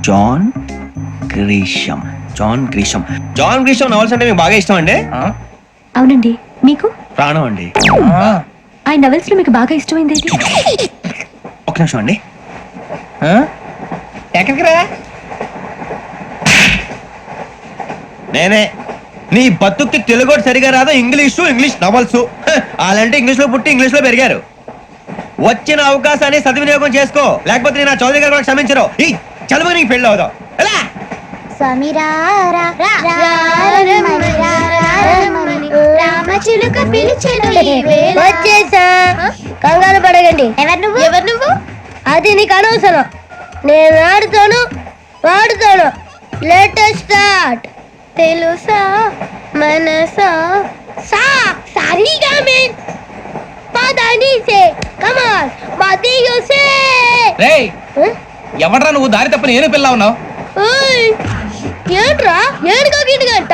John Grisham. John Grisham. John Grisham novels అంటే మీకు బాగా ఇష్టం అండి? అవునండి. మీకు? ప్రాణం అండి. ఆ నవెల్స్ లో మీకు బాగా ఇష్టమైంది ఏంటి? ఒక నిమిషం అండి. ఎక్కడికి రా? నేనే. నీ బతుక్కి తెలుగు సరిగా రాదు, ఇంగ్లీష్ నవల్స్. అలాంటి ఇంగ్లీష్ లో పుట్టి ఇంగ్లీష్ లో పెరిగారు. వచ్చిన అవకాశాన్ని సద్వినియోగం చేసుకో, లేకపోతే నేను ఆ చౌదరి గారు కూడా క్షమించరు. ఈ చదువు నీకు పెళ్ళి అవుదాం. ఎలా? వచ్చేసా, కంగారు పడగండి. ఎవరు నువ్వు? అది నీకు అనవసరం. నేను ఆడుతాను, వాడుతాను. Let start. తెలుసా మనసా సా సారీగా మే పదని సే కమాన్ మదియో సే. రేయ్, ఎవడ్రా నువ్వు? దారి తప్ప నేను పిల్ల ఉన్నావు. ఏంట్రా ఏడుగా గిట్టుగంట?